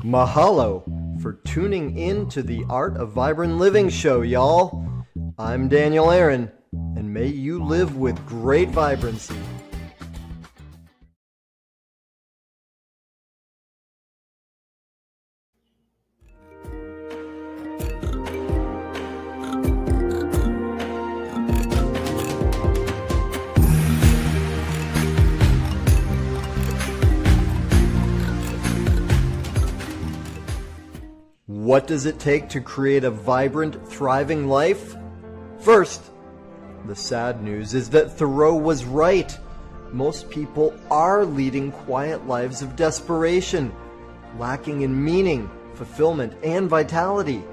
Mahalo for tuning in to the Art of Vibrant Living show, y'all. I'm Daniel Aaron, and may you live with great vibrancy. What does it take to create a vibrant, thriving life? First, the sad news is that Thoreau was right. Most people are leading quiet lives of desperation, lacking in meaning, fulfillment, and vitality.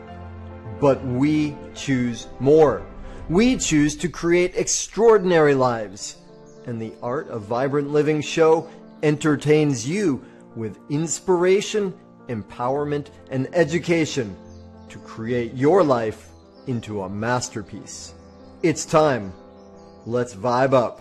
But we choose more. We choose to create extraordinary lives. And the Art of Vibrant Living show entertains you with inspiration, empowerment, and education to create your life into a masterpiece. It's time. Let's vibe up.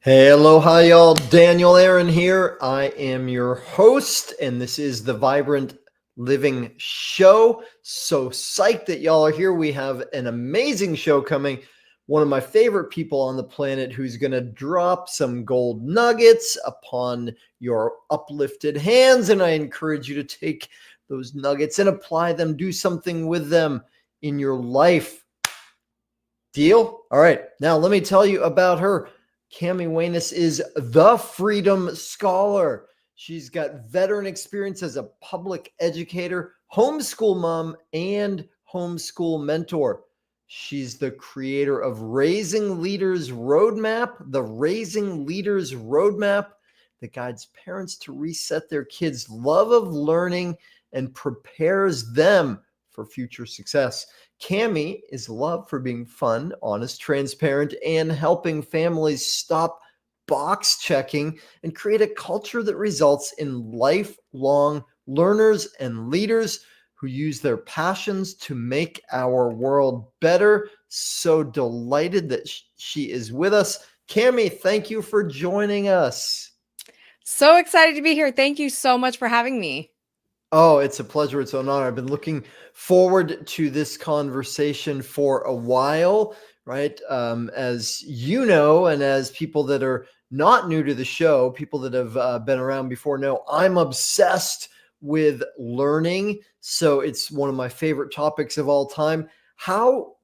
Hey, aloha, y'all. Daniel Aaron here. I am your host, and this is the Vibrant Living Show. So psyched that y'all are here. We have an amazing show coming. One of my favorite people on the planet who's going to drop some gold nuggets upon your uplifted hands. And I encourage you to take those nuggets and apply them, do something with them in your life. Deal? All right. Now, let me tell you about her. Kami Wanous is the Freedom Scholar. She's got veteran experience as a public educator, homeschool mom, and homeschool mentor. She's the creator of Raising Leaders Roadmap, the Raising Leaders Roadmap that guides parents to reset their kids' love of learning and prepares them for future success. Kami is loved for being fun, honest, transparent, and helping families stop box checking and create a culture that results in lifelong learners and leaders who use their passions to make our world better. So delighted that she is with us. Kami, thank you for joining us. So excited to be here. Thank you so much for having me. Oh, it's a pleasure. It's an honor. I've been looking forward to this conversation for a while, right? As you know, and as people that are not new to the show, people that have been around before know, I'm obsessed with learning. So it's one of my favorite topics of all time. How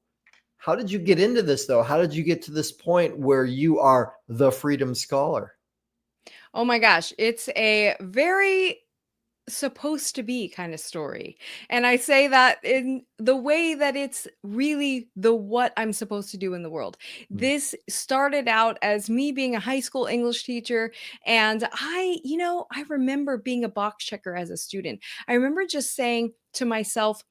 did you get into this, though? How did you get to this point where you are the Freedom Scholar? Oh my gosh, it's a very supposed to be kind of story. And I say that in the way that it's really the what I'm supposed to do in the world. This started out as me being a high school English teacher. And I remember being a box checker as a student. I remember just saying to myself,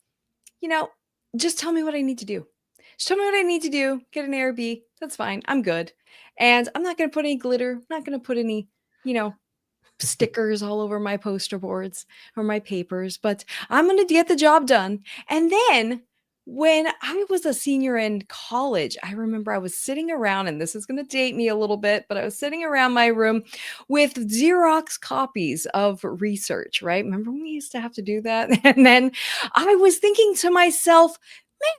you know, just tell me what I need to do. Just tell me what I need to do. Get an A or B. That's fine. I'm good. And I'm not going to put any glitter. I'm not going to put any, stickers all over my poster boards or my papers, but I'm going to get the job done. And then when I was a senior in college, I remember I was sitting around, and this is going to date me a little bit, but I was sitting around my room with Xerox copies of research, right? Remember when we used to have to do that? And then I was thinking to myself,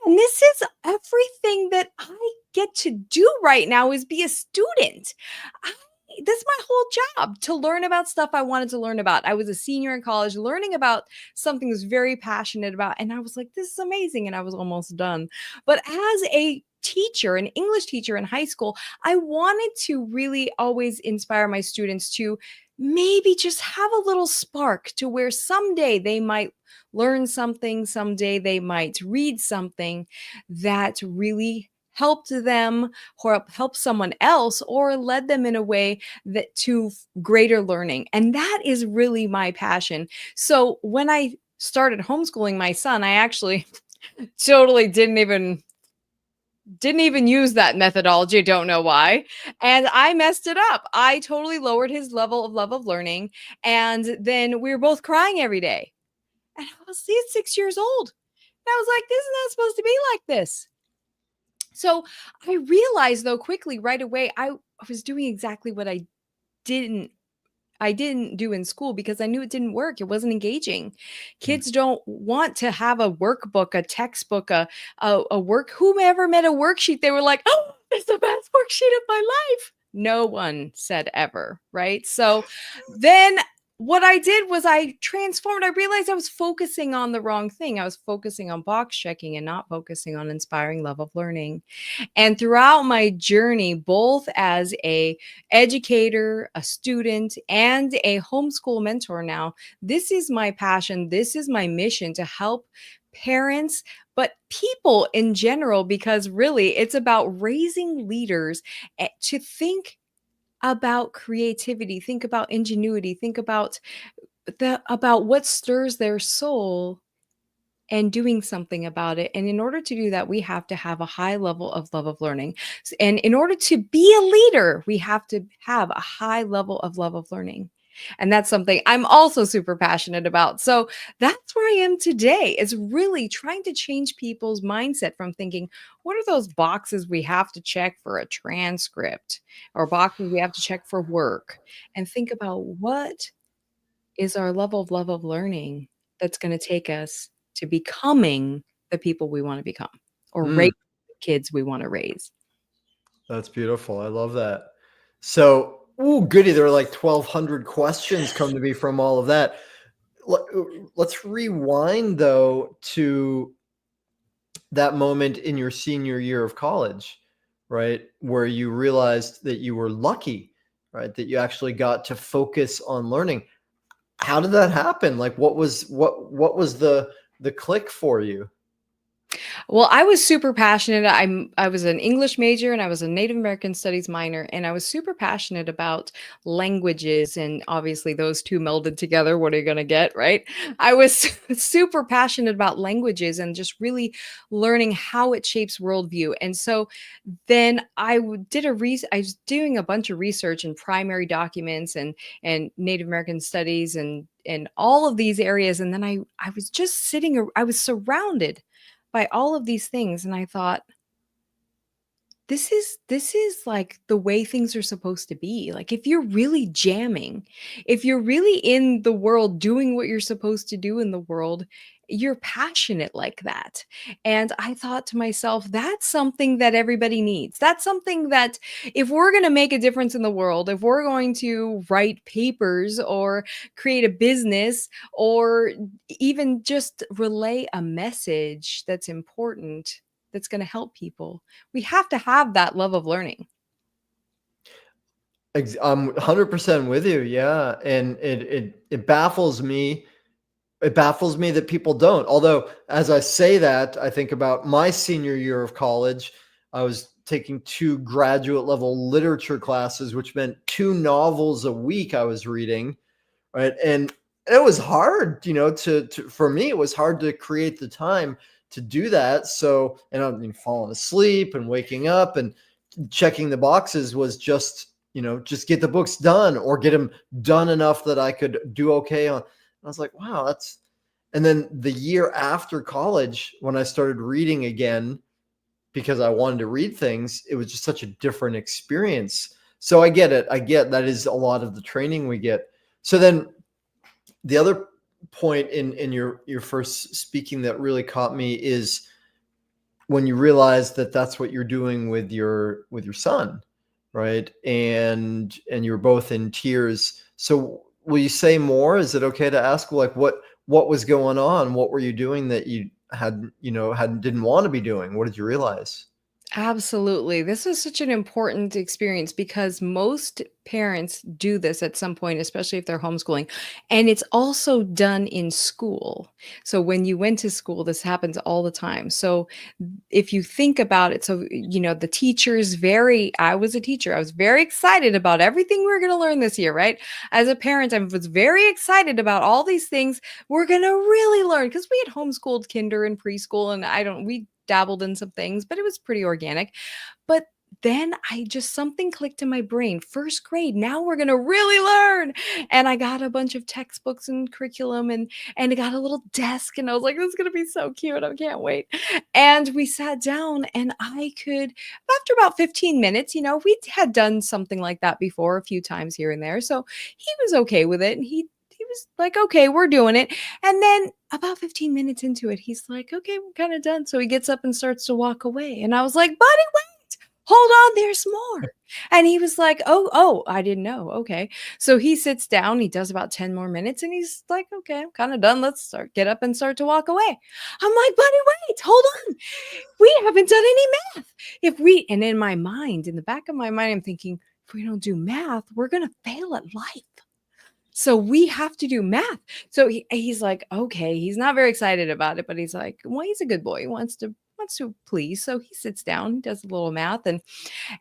man, this is everything that I get to do right now is be a student. That's my whole job, to learn about stuff I wanted to learn about. I was a senior in college learning about something I was very passionate about. And I was like, this is amazing. And I was almost done. But as a teacher, an English teacher in high school, I wanted to really always inspire my students to maybe just have a little spark to where someday they might learn something, someday they might read something that really helped them or help someone else or led them in a way that to greater learning. And that is really my passion. So when I started homeschooling my son, I actually totally didn't even use that methodology. Don't know why. And I messed it up. I totally lowered his level of love of learning. And then we were both crying every day. And I was 6 years old. And I was like, this is not supposed to be like this. So I realized, though, quickly right away, I was doing exactly what I didn't I didn't do in school because I knew it didn't work. It wasn't engaging. Mm. Kids don't want to have a workbook, a textbook, a work. Whomever made a worksheet, they were like, "Oh, it's the best worksheet of my life." No one said ever, right? So then what I did was I transformed. I realized I was focusing on the wrong thing. I was focusing on box checking and not focusing on inspiring love of learning. And throughout my journey, both as a educator, a student, and a homeschool mentor now, this is my passion. This is my mission to help parents, but people in general, because really it's about raising leaders to think about creativity, think about ingenuity, think about what stirs their soul and doing something about it. And in order to do that, we have to have a high level of love of learning. And in order to be a leader, we have to have a high level of love of learning. And that's something I'm also super passionate about. So that's where I am today, is really trying to change people's mindset from thinking, what are those boxes we have to check for a transcript or boxes we have to check for work? And think about what is our level of love of learning that's gonna take us to becoming the people we wanna become or raise Mm, the kids we wanna raise. that's beautiful. I love that. So, ooh, goody. There are like 1,200 questions come to me from all of that. Let- Let's rewind though to that moment in your senior year of college, right? Where you realized that you were lucky, right? That you actually got to focus on learning. How did that happen? Like what was the click for you? Well, I was super passionate. I was an English major and I was a Native American studies minor, and I was super passionate about languages, and obviously those two melded together, what are you going to get, right? I was super passionate about languages and just really learning how it shapes worldview. And so then I was doing a bunch of research in primary documents and Native American studies and all of these areas, and then I was just I was surrounded by all of these things, and I thought, this is like the way things are supposed to be. Like, if you're really jamming, if you're really in the world doing what you're supposed to do in the world, you're passionate like that. And I thought to myself, that's something that everybody needs. That's something that, if we're going to make a difference in the world, if we're going to write papers or create a business or even just relay a message that's important, that's going to help people, we have to have that love of learning. I'm 100% with you. Yeah. And it baffles me. It baffles me that people don't. Although, as I say that, I think about my senior year of college. I was taking two graduate level literature classes, which meant two novels a week I was reading, right? And it was hard, to for me, it was hard to create the time to do that. So, and I mean, falling asleep and waking up and checking the boxes was just get the books done or get them done enough that I could do okay on. I was like, wow, that's. And then the year after college, when I started reading again, because I wanted to read things, it was just such a different experience. So I get it. I get that is a lot of the training we get. So then the other point in your first speaking that really caught me is when you realize that that's what you're doing with your son, right? And you're both in tears. So will you say more? Is it okay to ask, like, what was going on? What were you doing that you had didn't want to be doing? What did you realize? Absolutely. This is such an important experience because most parents do this at some point, especially if they're homeschooling. And it's also done in school. So when you went to school, this happens all the time. So if you think about it, so, the teachers I was a teacher. I was very excited about everything we were going to learn this year, right? As a parent, I was very excited about all these things we're going to really learn, because we had homeschooled kinder and preschool, and we dabbled in some things, but it was pretty organic. But then something clicked in my brain. First grade, now we're gonna really learn. And I got a bunch of textbooks and curriculum, and I got a little desk, and I was like, this is gonna be so cute. I can't wait. And we sat down, and after about 15 minutes, we had done something like that before a few times here and there. So he was okay with it. And he was like, okay, we're doing it. And then about 15 minutes into it, he's like, okay, we're kind of done. So he gets up and starts to walk away. And I was like, buddy, wait, hold on, there's more. And he was like, oh, I didn't know. Okay. So he sits down, he does about 10 more minutes, and he's like, okay, I'm kind of done. Let's get up and start to walk away. I'm like, buddy, wait, hold on. We haven't done any math. And in my mind, in the back of my mind, I'm thinking, if we don't do math, we're going to fail at life. So we have to do math. So he's like, okay, he's not very excited about it, but he's like, well, he's a good boy. He wants to please. So he sits down, he does a little math, and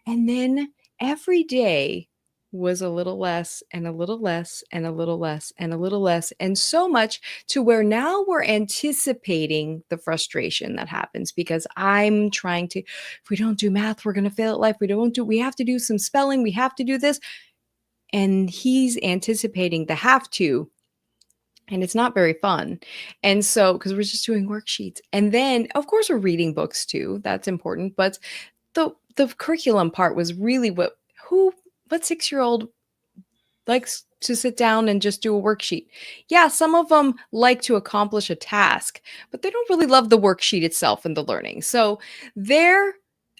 then every day was a little less and a little less and a little less and a little less, and so much to where now we're anticipating the frustration that happens, because I'm trying to, if we don't do math, we're going to fail at life. We have to do some spelling. We have to do this. And he's anticipating the have to, and it's not very fun. And so, because we're just doing worksheets, and then of course we're reading books too, that's important, but the curriculum part was really what 6-year-old likes to sit down and just do a worksheet. Yeah, some of them like to accomplish a task, but they don't really love the worksheet itself and the learning. So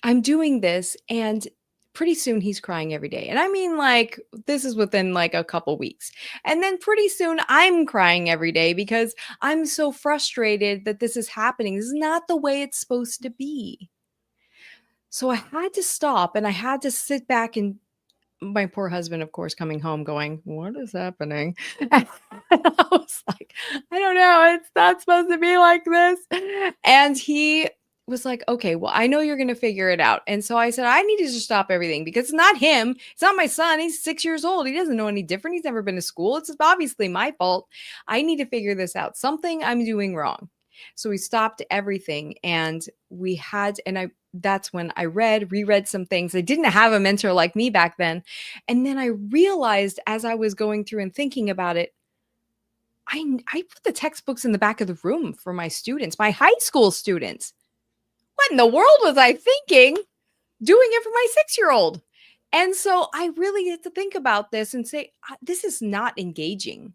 I'm doing this, and pretty soon he's crying every day. And I mean, like, this is within like a couple weeks. And then pretty soon I'm crying every day because I'm so frustrated that this is happening. This is not the way it's supposed to be. So I had to stop, and I had to sit back, and my poor husband, of course, coming home going, what is happening? And I was like, I don't know. It's not supposed to be like this. And he was like, okay, well, I know you're going to figure it out. And so I said, I need to just stop everything, because it's not him. It's not my son. He's 6 years old. He doesn't know any different. He's never been to school. It's obviously my fault. I need to figure this out. Something I'm doing wrong. So we stopped everything, and that's when I reread some things. I didn't have a mentor like me back then. And then I realized, as I was going through and thinking about it, I put the textbooks in the back of the room for my students, my high school students. What in the world was I thinking doing it for my 6-year-old? And so I really had to think about this and say, this is not engaging.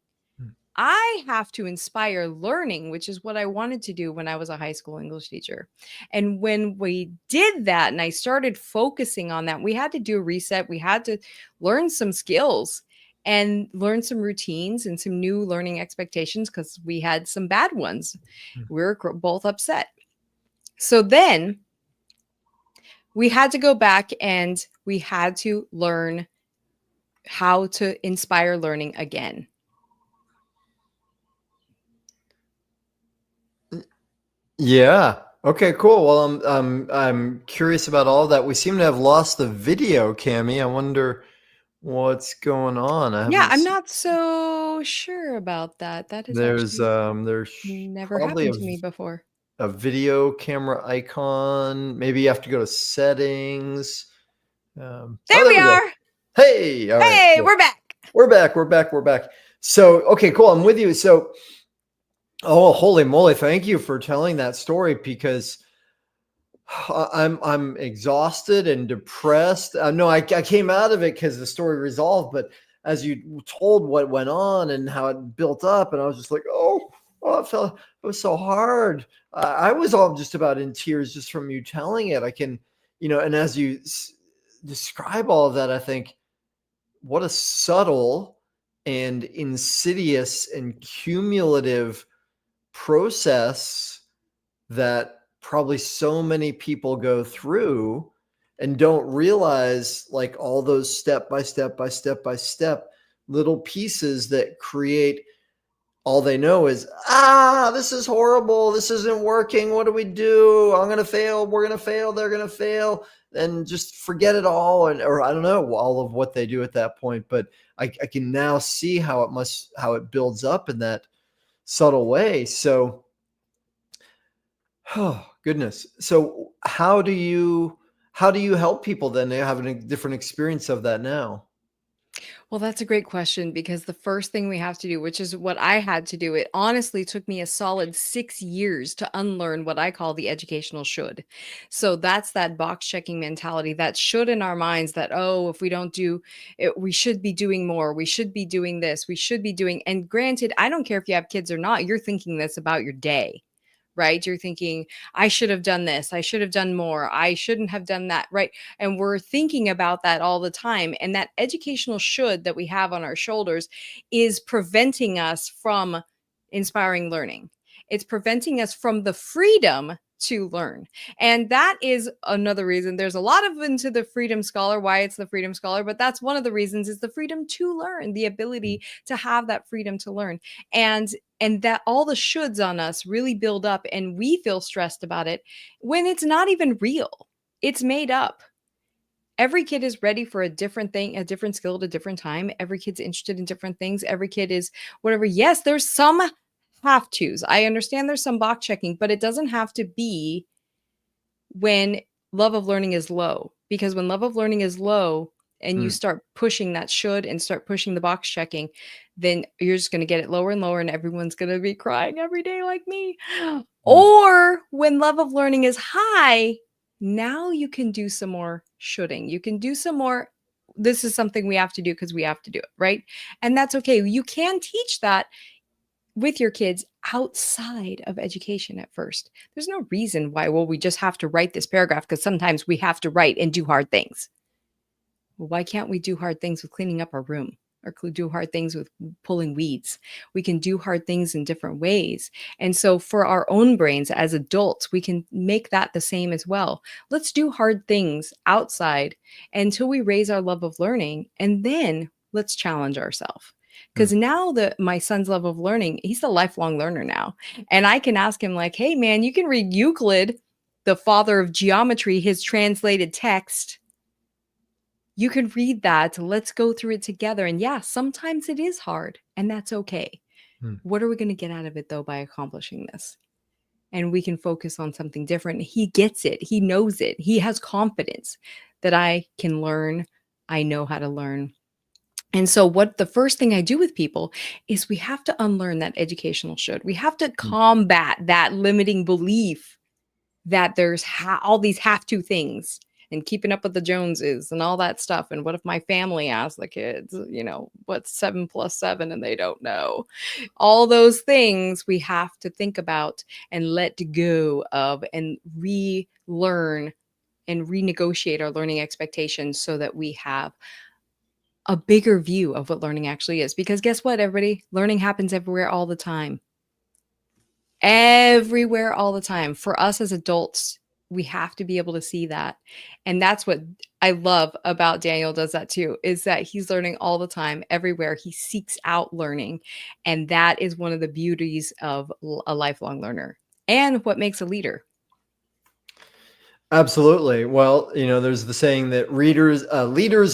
I have to inspire learning, which is what I wanted to do when I was a high school English teacher. And when we did that and I started focusing on that, we had to do a reset. We had to learn some skills and learn some routines and some new learning expectations, because we had some bad ones. We were both upset. So then we had to go back, and we had to learn how to inspire learning again. Yeah. Okay, cool. Well, I'm curious about all that. We seem to have lost the video, Kami. I wonder what's going on. I Yeah, haven't I'm seen. not so sure about that. That has There's actually there's never probably happened to me before. a video camera icon. Maybe you have to go to settings. Oh, There there we we go. are. Hey, all right. Hey, Cool. we're back. We're back. We're back. We're back. So, okay, cool. I'm with you. So, oh, holy moly! Thank you for telling that story, because I'm exhausted and depressed. No, I came out of it because the story resolved, but as you told what went on and how it built up, and I was just like, it was so hard. I was all just about in tears just from you telling it. I can, and as you describe all of that, I think, what a subtle and insidious and cumulative process that probably so many people go through and don't realize, like, all those step by step by step by step little pieces that create, all they know is, this is horrible, this isn't working, what do we do, I'm gonna fail, we're gonna fail, they're gonna fail, and just forget it all. Or I don't know all of what they do at that point, but I can now see how it builds up in that subtle way. So, oh goodness. So how do you how do you help people then? They have a different experience of that now. Well, that's a great question because the first thing we have to do, which is what I had to do, it honestly took me a solid 6 years to unlearn what I call the educational should. So that's that box checking mentality, that should in our minds that, oh, if we don't do it, we should be doing more. We should be doing this. We should be doing. And granted, I don't care if you have kids or not, you're thinking this about your day. Right? You're thinking, I should have done this. I should have done more. I shouldn't have done that. Right? And we're thinking about that all the time. And that educational should that we have on our shoulders is preventing us from inspiring learning. It's preventing us from the freedom to learn. And that is another reason. There's a lot of into the freedom scholar, why it's the freedom scholar, but that's one of the reasons is the freedom to learn, the ability to have that freedom to learn. And that all the shoulds on us really build up and we feel stressed about it when it's not even real. It's made up. Every kid is ready for a different thing, a different skill at a different time. Every kid's interested in different things. Every kid is whatever. Yes, there's some have tos. I understand there's some box checking, but it doesn't have to be when love of learning is low. Because when love of learning is low and you Mm, start pushing that should and start pushing the box checking, then you're just going to get it lower and lower, and everyone's going to be crying every day like me. mm, Or when love of learning is high, now you can do some more shoulding. You can do some more. This is something we have to do because we have to do it, right? And that's okay. You can teach that with your kids outside of education at first. There's no reason why, well, we just have to write this paragraph because sometimes we have to write and do hard things. Well, why can't we do hard things with cleaning up our room or do hard things with pulling weeds? We can do hard things in different ways. And so for our own brains as adults, we can make that the same as well. Let's do hard things outside until we raise our love of learning, and then let's challenge ourselves. Because mm. now that my son's love of learning, he's a lifelong learner now. And I can ask him, like, hey, man, you can read Euclid, the father of geometry, his translated text. You can read that. Let's go through it together. And yeah, sometimes it is hard, and that's okay. Mm. What are we going to get out of it, though, by accomplishing this? And we can focus on something different. He gets it. He knows it. He has confidence that I can learn. I know how to learn. And so, what the first thing I do with people is we have to unlearn that educational should. We have to Mm. combat that limiting belief that there's all these have to things and keeping up with the Joneses and all that stuff. And what if my family asks the kids, what's 7 + 7 and they don't know? All those things we have to think about and let go of and relearn and renegotiate our learning expectations so that we have a bigger view of what learning actually is. Because guess what, everybody? Learning happens everywhere all the time. Everywhere all the time. For us as adults, we have to be able to see that. And that's what I love about Daniel does that too, is that he's learning all the time, everywhere. He seeks out learning. And that is one of the beauties of a lifelong learner and what makes a leader. Absolutely. Well, there's the saying that leaders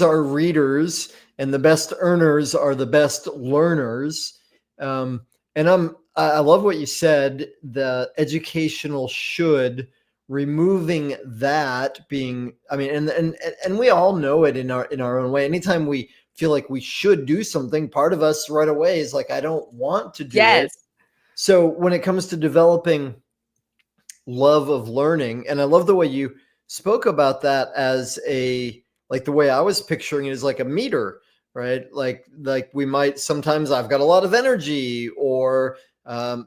are readers, and the best earners are the best learners. And I love what you said. The educational should, removing that being. I mean, and we all know it in our own way. Anytime we feel like we should do something, part of us right away is like, I don't want to do it. Yes. So when it comes to developing love of learning, and I love the way you spoke about that as like the way I was picturing it is like a meter, right? Like we might sometimes I've got a lot of energy, or I'm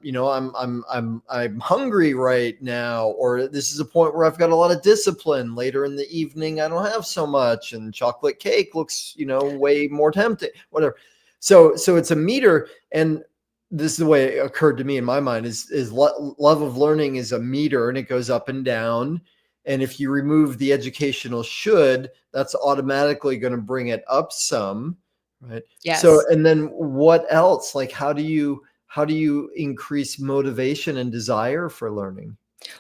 hungry right now, or this is a point where I've got a lot of discipline. Later in the evening, I don't have so much, and chocolate cake looks way more tempting. Whatever. So it's a meter, and this is the way it occurred to me in my mind is love of learning is a meter, and it goes up and down. And if you remove the educational should, that's automatically going to bring it up some, right? So, Yes. and then what else? Like, how do you increase motivation and desire for learning?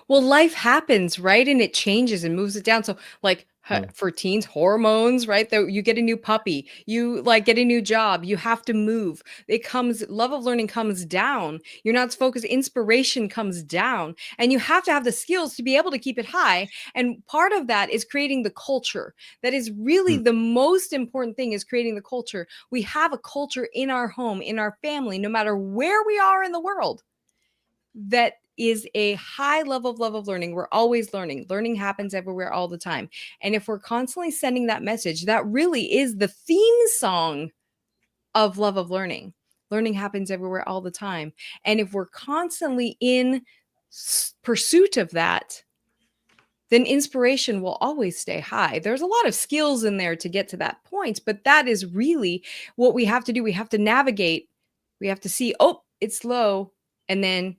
Well, life happens, right? And it changes and moves it down. So, like, For teens, hormones, right? That you get a new puppy, you like get a new job, you have to move. Love of learning comes down. You're not focused, inspiration comes down, and you have to have the skills to be able to keep it high. And part of that is creating the culture. That is really Hmm. the most important thing, is creating the culture. We have a culture in our home, in our family, no matter where we are in the world, that is a high level of love of learning. We're always learning. Learning happens everywhere all the time. And if we're constantly sending that message, that really is the theme song of love of learning. Learning happens everywhere all the time. And if we're constantly in pursuit of that, then inspiration will always stay high. There's a lot of skills in there to get to that point, but that is really what we have to do. We have to navigate. We have to see, oh, it's low, and then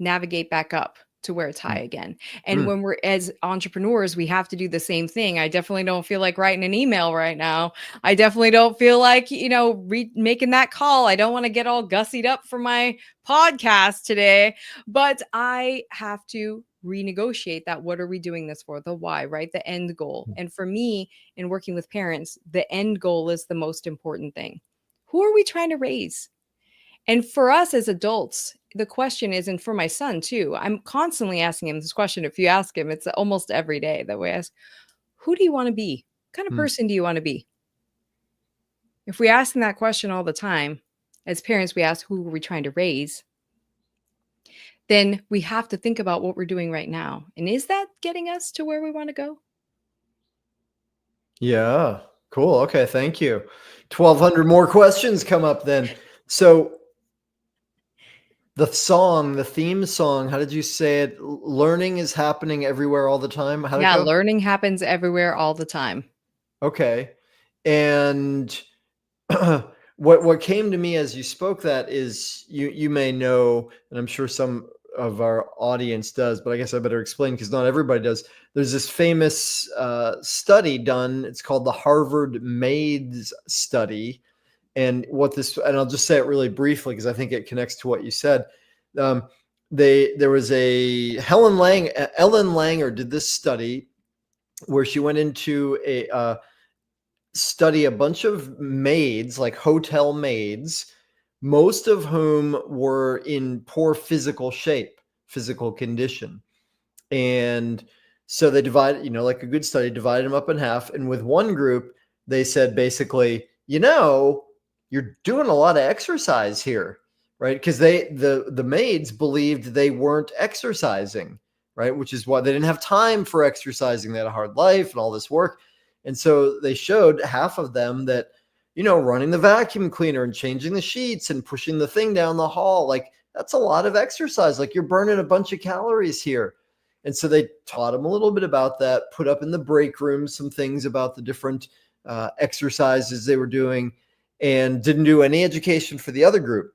navigate back up to where it's high Hmm. again. And Hmm. when we're as entrepreneurs, we have to do the same thing. I definitely don't feel like writing an email right now. I definitely don't feel like, making that call. I don't want to get all gussied up for my podcast today, but I have to renegotiate that. What are we doing this for? The why, right? The end goal. And for me, in working with parents, the end goal is the most important thing. Who are we trying to raise? And for us as adults, the question is, and for my son too, I'm constantly asking him this question. If you ask him, it's almost every day that we ask, who do you want to be? What kind of Hmm. person do you want to be? If we ask them that question all the time, as parents, we ask, who are we trying to raise? Then we have to think about what we're doing right now. And is that getting us to where we want to go? Yeah. Cool. Okay. Thank you. 1,200 more questions come up then. So the theme song, how did you say it? Learning is happening everywhere all the time. How'd it Yeah, go? learning happens everywhere all the time. Okay. And what came to me as you spoke that is you may know, and I'm sure some of our audience does, but I guess I better explain because not everybody does. There's this famous study done. It's called the Harvard Maids Study, and I'll just say it really briefly because I think it connects to what you said. Um, there was Ellen Langer did this study where she went into a study a bunch of maids, like hotel maids, most of whom were in poor physical shape, physical condition. And so they divided, like a good study, divided them up in half. And with one group, they said basically, you're doing a lot of exercise here, right? Because the maids believed they weren't exercising, right? Which is why they didn't have time for exercising. They had a hard life and all this work. And so they showed half of them that, running the vacuum cleaner and changing the sheets and pushing the thing down the hall, like that's a lot of exercise. Like you're burning a bunch of calories here. And so they taught them a little bit about that, put up in the break room some things about the different exercises they were doing, and didn't do any education for the other group.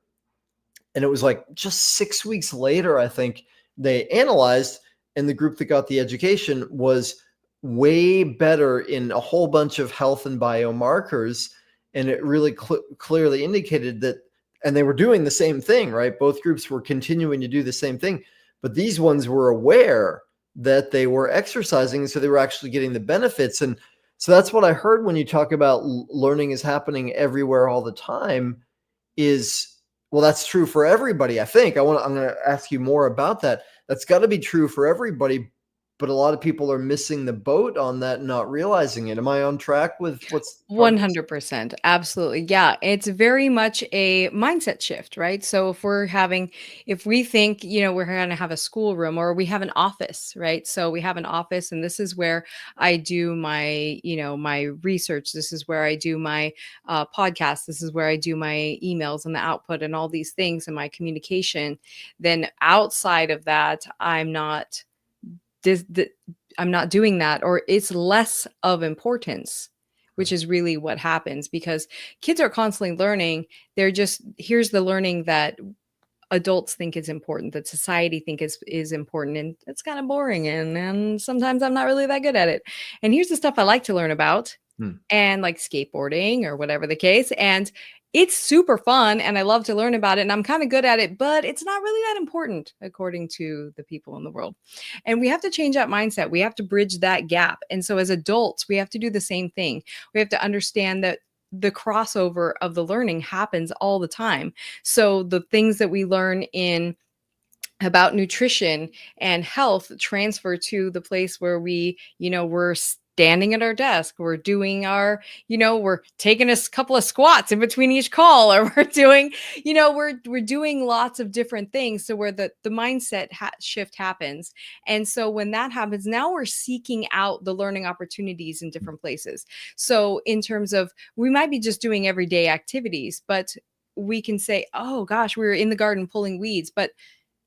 And it was like just 6 weeks later, I think they analyzed, and the group that got the education was way better in a whole bunch of health and biomarkers. And it really clearly indicated that, and they were doing the same thing, right? Both groups were continuing to do the same thing, but these ones were aware that they were exercising. So they were actually getting the benefits. And so that's what I heard when you talk about learning is happening everywhere all the time is, well, that's true for everybody. I think I'm going to ask you more about that. That's got to be true for everybody, but a lot of people are missing the boat on that and not realizing it. Am I on track with what's part of this? 100%. Absolutely. Yeah. It's very much a mindset shift, right? So if we think, we're going to have a schoolroom, or we have an office, right? So we have an office, and this is where I do my research. This is where I do my podcast. This is where I do my emails and the output and all these things and my communication. Then outside of that, I'm not doing that, or it's less of importance, which is really what happens, because kids are constantly learning. Here's the learning that adults think is important, that society think is important, and it's kind of boring, and sometimes I'm not really that good at it. And here's the stuff I like to learn about, Hmm. and like skateboarding or whatever the case. And it's super fun and I love to learn about it and I'm kind of good at it, but it's not really that important according to the people in the world. And we have to change that mindset. We have to bridge that gap. And so as adults, we have to do the same thing. We have to understand that the crossover of the learning happens all the time. So the things that we learn in about nutrition and health transfer to the place where we're standing at our desk, we're doing our, we're taking a couple of squats in between each call, or we're doing, we're doing lots of different things. So where the mindset shift happens. And so when that happens, now we're seeking out the learning opportunities in different places. So in terms of, we might be just doing everyday activities, but we can say, oh gosh, we were in the garden pulling weeds, but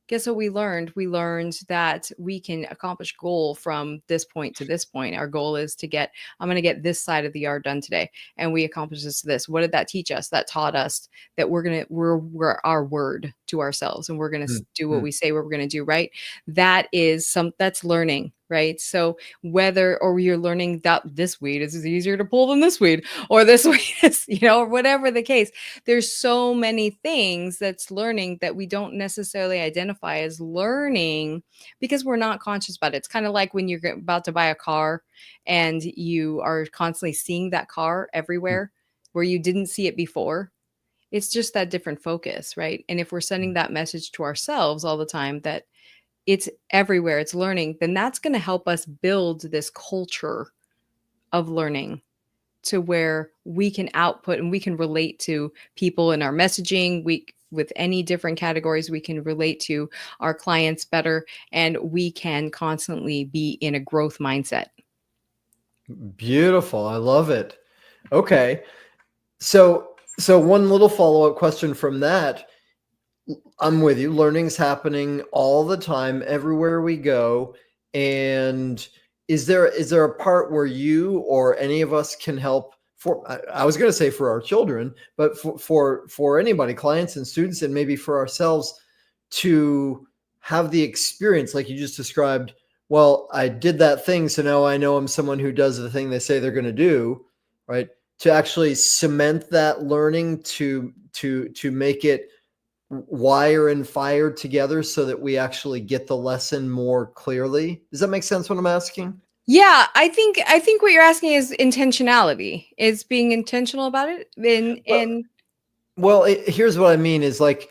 guess what we learned? We learned that we can accomplish goal from this point to this point. Our goal is I'm going to get this side of the yard done today. And we accomplished this. What did that teach us? That taught us that we're our word to ourselves and we're going to do what we say we're going to do, right? That's learning, right? So or you're learning that this weed is easier to pull than this weed, or this weed is, or whatever the case, there's so many things that's learning that we don't necessarily identify as learning because we're not conscious about it. It's kind of like when you're about to buy a car and you are constantly seeing that car everywhere where you didn't see it before. It's just that different focus, right? And if we're sending that message to ourselves all the time that it's everywhere, it's learning, then that's going to help us build this culture of learning to where we can output and we can relate to people in our messaging. With any different categories, we can relate to our clients better, and we can constantly be in a growth mindset. Beautiful. I love it. Okay. So one little follow-up question from that. I'm with you. Learning's happening all the time, everywhere we go. And is there a part where you or any of us can help I was going to say for our children, but for anybody, clients and students, and maybe for ourselves to have the experience like you just described? Well, I did that thing, so now I know I'm someone who does the thing they say they're going to do, right? To actually cement that learning, to make it wire and fire together so that we actually get the lesson more clearly. Does that make sense what I'm asking? Yeah, I think what you're asking is intentionality, is being intentional about it. Well, here's what I mean is like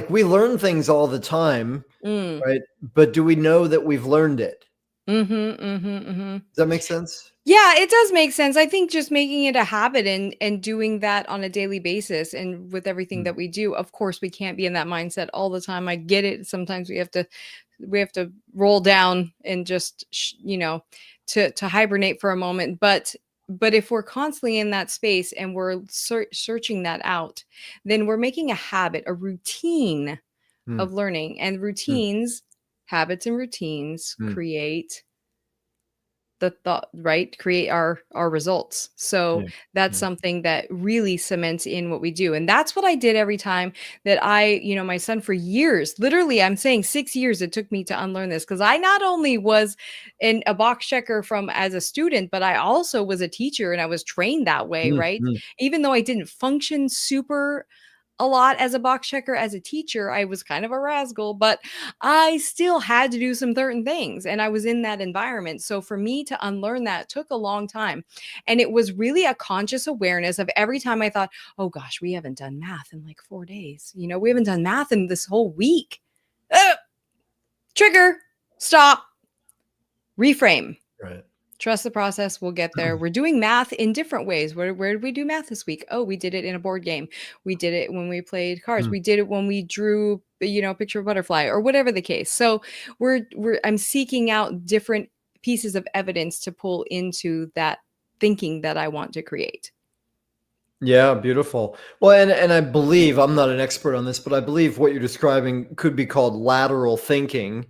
we learn things all the time, right? But do we know that we've learned it? Does that make sense? Yeah, it does make sense. I think just making it a habit and doing that on a daily basis and with everything that we do. Of course, we can't be in that mindset all the time. I get it. Sometimes we have to roll down and just to hibernate for a moment. But if we're constantly in that space and we're searching that out, then we're making a habit, a routine of learning. And habits and routines create the thought, right? Create our results. So that's something that really cements in what we do. And that's what I did every time that my son, for years, literally, I'm saying 6 years it took me to unlearn this, because I not only was a box checker as a student, but I also was a teacher and I was trained that way, right? Even though I didn't function super a lot as a box checker as a teacher, I was kind of a rascal, but I still had to do some certain things and I was in that environment. So for me to unlearn that took a long time. And it was really a conscious awareness of every time I thought, oh gosh, we haven't done math in like 4 days. We haven't done math in this whole week. Trigger, stop, reframe. Right. Trust the process. We'll get there. We're doing math in different ways. Where did we do math this week? Oh, we did it in a board game. We did it when we played cards. We did it when we drew, a picture of a butterfly, or whatever the case. So I'm seeking out different pieces of evidence to pull into that thinking that I want to create. Yeah, beautiful. Well, and I believe, I'm not an expert on this, but I believe what you're describing could be called lateral thinking,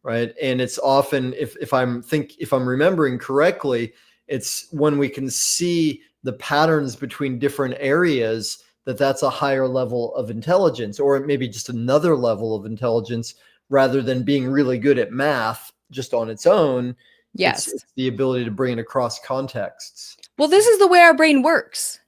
right? And it's often, if I'm remembering correctly, it's when we can see the patterns between different areas, that's a higher level of intelligence, or maybe just another level of intelligence, rather than being really good at math just on its own. Yes. It's the ability to bring it across contexts. Well, this is the way our brain works.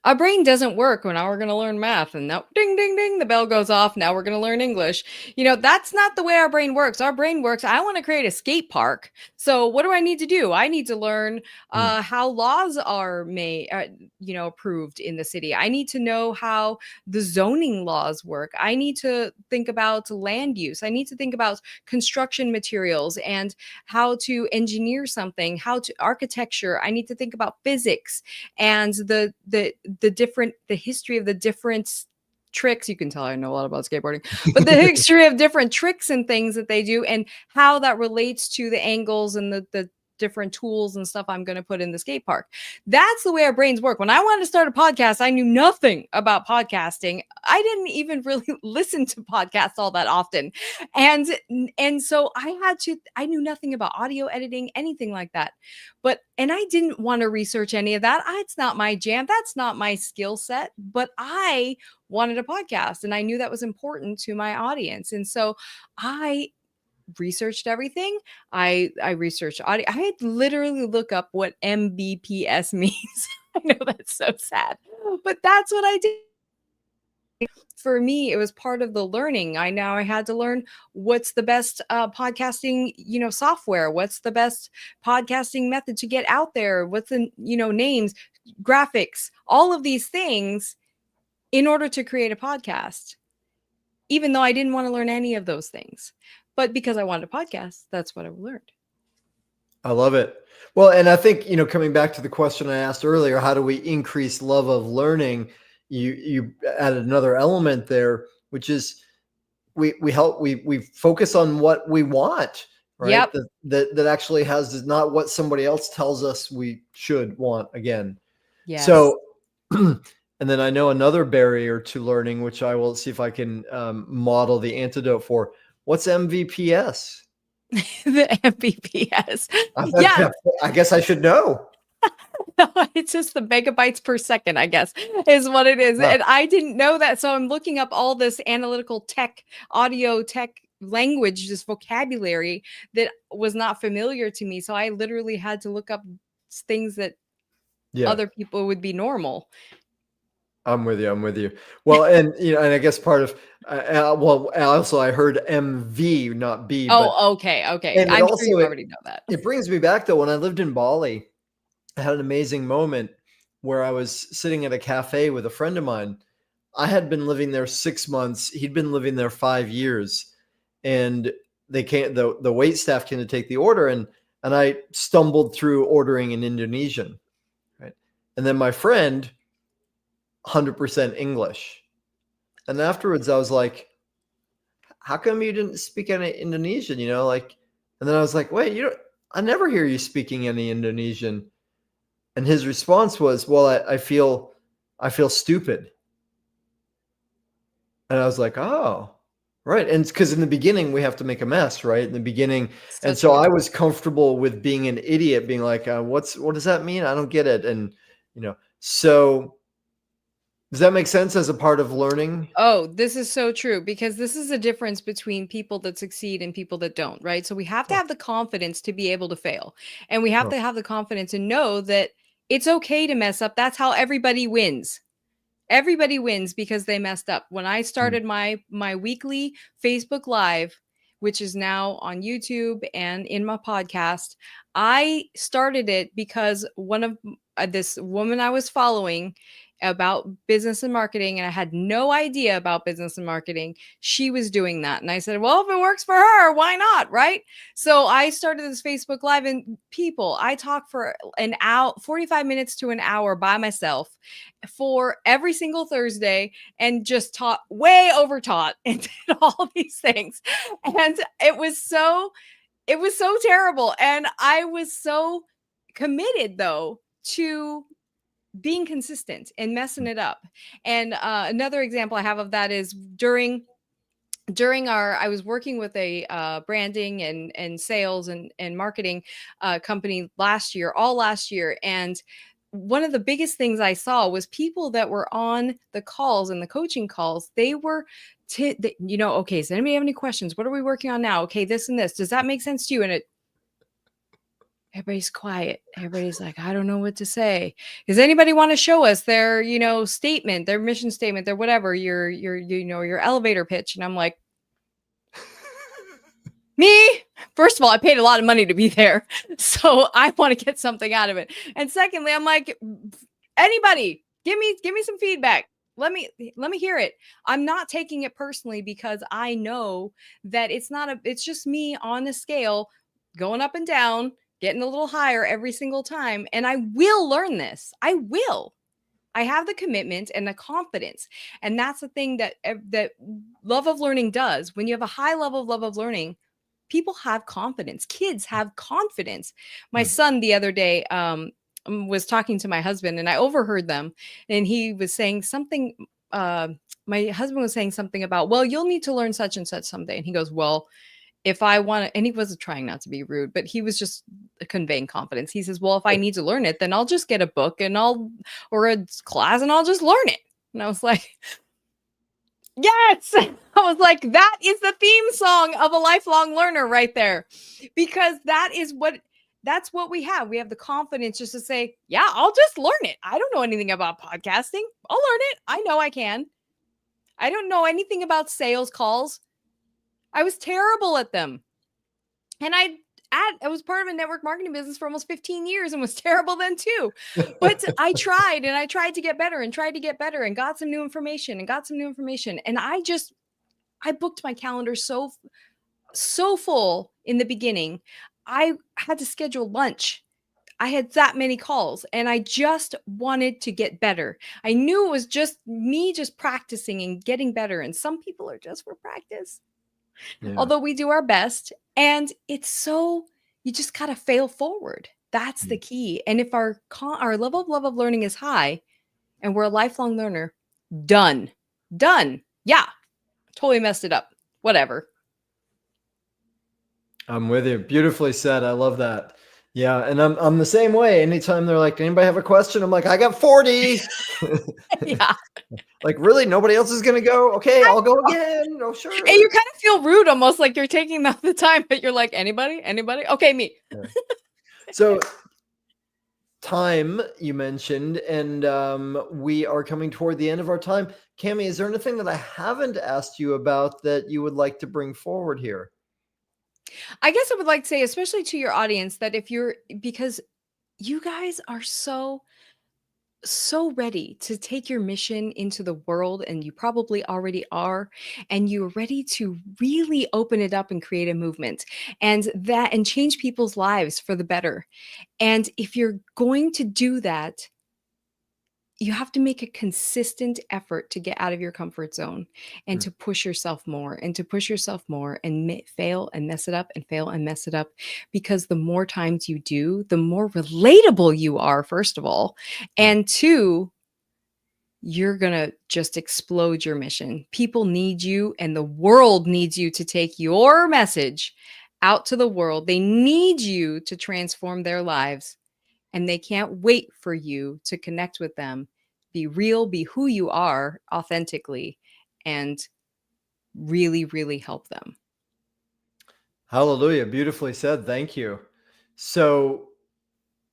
Our brain doesn't work when now we're going to learn math and now ding, ding, ding, the bell goes off. Now we're going to learn English. That's not the way our brain works. Our brain works, I want to create a skate park. So what do I need to do? I need to learn Hmm. how laws are made, approved in the city. I need to know how the zoning laws work. I need to think about land use. I need to think about construction materials and how to engineer something, how to architecture. I need to think about physics and the history of the different tricks. You can tell I know a lot about skateboarding, but the history of different tricks and things that they do and how that relates to the angles and the different tools and stuff I'm going to put in the skate park. That's the way our brains work. When I wanted to start a podcast, I knew nothing about podcasting. I didn't even really listen to podcasts all that often. And so I knew nothing about audio editing, anything like that. And I didn't want to research any of that. It's not my jam. That's not my skill set. But I wanted a podcast and I knew that was important to my audience. And so I researched everything. I researched audio. I had literally look up what mbps means. I know that's so sad, but that's what I did. For me, it was part of the learning. I had to learn what's the best podcasting, software. What's the best podcasting method to get out there? What's the, names, graphics, all of these things in order to create a podcast. Even though I didn't want to learn any of those things, but because I wanted a podcast, that's what I learned. I love it. Well, and I think, coming back to the question I asked earlier, how do we increase love of learning? You added another element there, which is we focus on what we want, right? Yep. That actually has not what somebody else tells us we should want again. Yes. So, and then I know another barrier to learning, which I will see if I can model the antidote for. What's MVPS? The mbps. I, Yeah. I guess I should know. No, it's just the megabytes per second, I guess, is what it is. Ah, And I didn't know that. So I'm looking up all this analytical tech, audio tech language, this vocabulary that was not familiar to me. So I literally had to look up things that yeah. other people would be normal. I'm with you. I'm with you. Well, and and I guess part of well, also I heard MV, not B, but Oh, okay. Okay. and it I'm sure also you already know that. it brings me back though when I lived in Bali, I had an amazing moment where I was sitting at a cafe with a friend of mine. I had been living there 6 months. He'd been living there 5 years, and they can't. The wait staff came to take the order, and I stumbled through ordering in Indonesian, right? And then my friend, 100% English. And afterwards, I was like, "How come you didn't speak any Indonesian?" And then I was like, "Wait, I never hear you speaking any Indonesian." And his response was, "Well, I feel stupid." And I was like, "Oh, right." And because in the beginning we have to make a mess, right? In the beginning, So and so true. I was comfortable with being an idiot, being like, what does that mean? I don't get it." And so does that make sense as a part of learning? Oh, this is so true because this is a difference between people that succeed and people that don't, right? So we have to Oh, have the confidence to be able to fail. And we have oh, to have the confidence to know that it's okay to mess up. That's how everybody wins. Everybody wins because they messed up. When I mm, started my weekly Facebook Live, which is now on YouTube and in my podcast, I started it because one of this woman I was following about business and marketing, and I had no idea about business and marketing. She was doing that. And I said, well, if it works for her, why not? Right. So I started this Facebook Live, and I talk for an hour, 45 minutes to an hour by myself for every single Thursday and just taught way over taught and did all these things. And it was so terrible. And I was so committed though to being consistent and messing mm. it up. And another example I have of that is during our I was working with a branding and sales and marketing company all last year. And one of the biggest things I saw was people that were on the calls and the coaching calls, they were okay, does anybody have any questions? What are we working on now? Okay, this and this, does that make sense to you? And everybody's quiet. Everybody's like, I don't know what to say. Does anybody want to show us their, statement, their mission statement, their whatever, your elevator pitch? And I'm like, me? First of all, I paid a lot of money to be there. So I want to get something out of it. And secondly, I'm like, anybody, give me some feedback. Let me hear it. I'm not taking it personally because I know that it's just me on the scale going up and down, getting a little higher every single time. And I will learn this. I will. I have the commitment and the confidence. And that's the thing that love of learning does. When you have a high level of love of learning, people have confidence. Kids have confidence. My Hmm. son the other day was talking to my husband, and I overheard them, and he was saying something. My husband was saying something about, well, you'll need to learn such and such someday. And he goes, well, if I want to, and he wasn't trying not to be rude, but he was just conveying confidence. He says, well, if I need to learn it, then I'll just get a book or a class and I'll just learn it. And I was like, yes. I was like, that is the theme song of a lifelong learner right there. Because that's what we have. We have the confidence just to say, yeah, I'll just learn it. I don't know anything about podcasting. I'll learn it. I know I can. I don't know anything about sales calls. I was terrible at them. And I was part of a network marketing business for almost 15 years and was terrible then too. But I tried to get better and got some new information. And I booked my calendar so full in the beginning. I had to schedule lunch. I had that many calls and I just wanted to get better. I knew it was just me just practicing and getting better. And some people are just for practice, Yeah. although we do our best. And you just got to fail forward. That's the key. And if our level of love of learning is high and we're a lifelong learner, done. Yeah, totally messed it up. Whatever. I'm with you. Beautifully said. I love that. Yeah, and I'm the same way. Anytime they're like, anybody have a question? I'm like, I got 40. Yeah. Like, really? Nobody else is gonna go? Okay, I'll go again. Oh, sure. And you kind of feel rude, almost like you're taking the time, but you're like, anybody? Okay, me. Yeah. So time you mentioned, and we are coming toward the end of our time. Kami, is there anything that I haven't asked you about that you would like to bring forward here? I guess I would like to say, especially to your audience, that because you guys are so ready to take your mission into the world, and you probably already are, and you're ready to really open it up and create a movement and change people's lives for the better. And if you're going to do that, you have to make a consistent effort to get out of your comfort zone and Hmm. to push yourself more and to push yourself more and fail and mess it up and fail and mess it up. Because the more times you do, the more relatable you are, first of all. Yeah. And two, you're going to just explode your mission. People need you, and the world needs you to take your message out to the world. They need you to transform their lives, and they can't wait for you to connect with them. Be real, be who you are authentically, and really, really help them. Hallelujah. Beautifully said. Thank you. So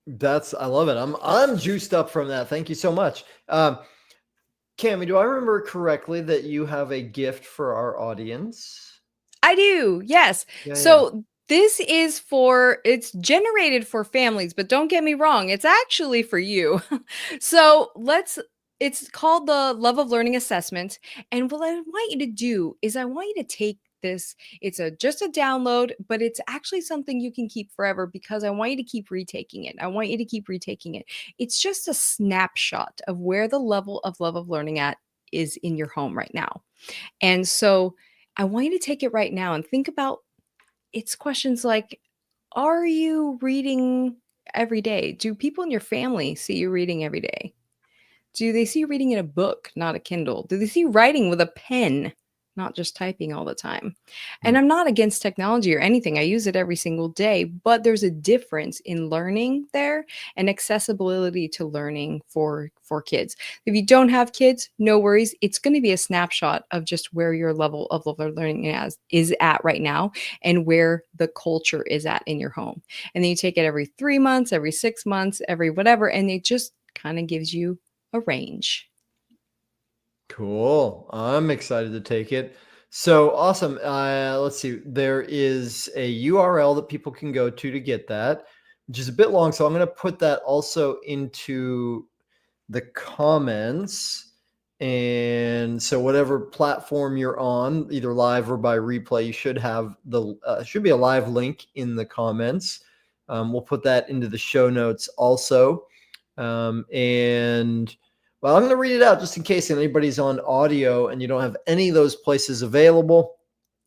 I love it. I'm juiced up from that. Thank you so much. Kami, do I remember correctly that you have a gift for our audience? I do. Yes. Yeah. So it's generated for families, but don't get me wrong, it's actually for you. So it's called the Love of Learning Assessment. And what I want you to do is I want you to take this. It's just a download, but it's actually something you can keep forever because I want you to keep retaking it. It's just a snapshot of where the level of love of learning is in your home right now. And so I want you to take it right now and think about it's questions like, are you reading every day? Do people in your family see you reading every day? Do they see you reading in a book, not a Kindle? Do they see you writing with a pen, not just typing all the time. And Mm. I'm not against technology or anything. I use it every single day, but there's a difference in learning there and accessibility to learning for kids. If you don't have kids, no worries. It's going to be a snapshot of just where your level of learning is at right now and where the culture is at in your home. And then you take it every 3 months, every 6 months, every whatever, and it just kind of gives you a range. Cool. I'm excited to take it. So awesome. Let's see. There is a URL that people can go to get that, which is a bit long. So I'm going to put that also into the comments. And so whatever platform you're on, either live or by replay, you should have should be a live link in the comments. We'll put that into the show notes also. And well, I'm going to read it out just in case anybody's on audio and you don't have any of those places available.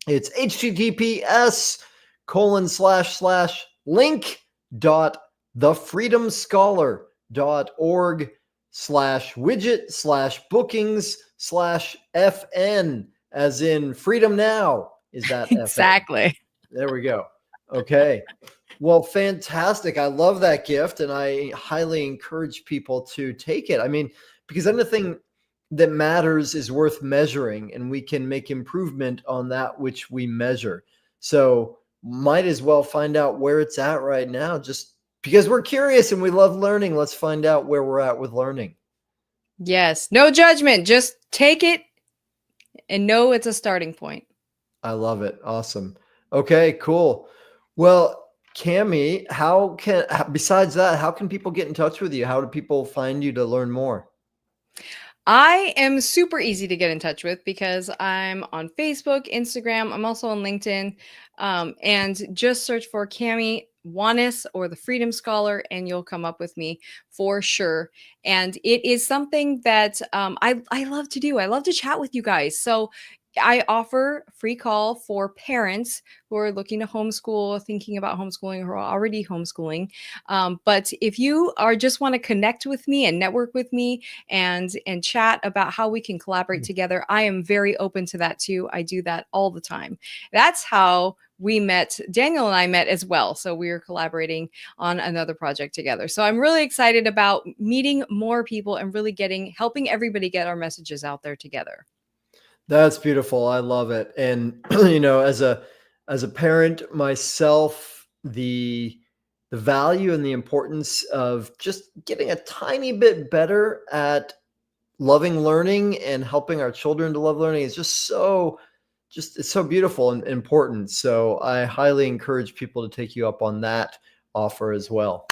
It's https://link.thefreedomscholar.org/widget/bookings/FN, as in freedom now is that FN. Exactly. There we go. Okay. Well, fantastic. I love that gift, and I highly encourage people to take it. I mean, because anything that matters is worth measuring, and we can make improvement on that which we measure. So might as well find out where it's at right now, just because we're curious and we love learning. Let's find out where we're at with learning. Yes. No judgment. Just take it and know it's a starting point. I love it. Awesome. Okay, cool. Well, Kami, besides that, how can people get in touch with you? How do people find you to learn more? I am super easy to get in touch with because I'm on Facebook, Instagram. I'm also on LinkedIn. And just search for Kami Wanous or the Freedom Scholar, and you'll come up with me for sure. And it is something that I love to do. I love to chat with you guys. So I offer free call for parents who are looking to homeschool, thinking about homeschooling, or are already homeschooling. But if you are just want to connect with me and network with me and chat about how we can collaborate together, I am very open to that too. I do that all the time. That's how we met. Daniel and I met as well. So we are collaborating on another project together. So I'm really excited about meeting more people and really helping everybody get our messages out there together. That's beautiful. I love it. And as a parent myself, the value and the importance of just getting a tiny bit better at loving learning and helping our children to love learning is it's so beautiful and important. So I highly encourage people to take you up on that offer as well.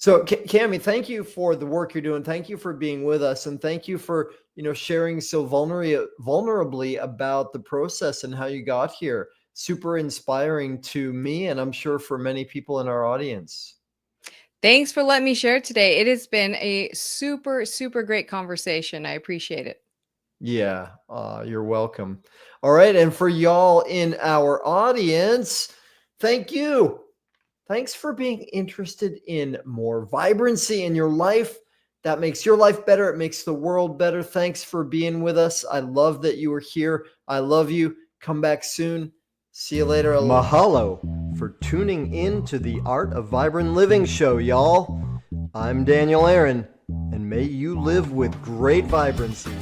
So Kami, thank you for the work you're doing. Thank you for being with us, and thank you for sharing so vulnerably about the process and how you got here. Super inspiring to me, and I'm sure for many people in our audience. Thanks for letting me share today. It has been a super, super great conversation. I appreciate it. Yeah, you're welcome. All right, and for y'all in our audience, thank you. Thanks for being interested in more vibrancy in your life. That makes your life better. It makes the world better. Thanks for being with us. I love that you were here. I love you. Come back soon. See you later. Mahalo for tuning in to the Art of Vibrant Living show, y'all. I'm Daniel Aaron, and may you live with great vibrancy.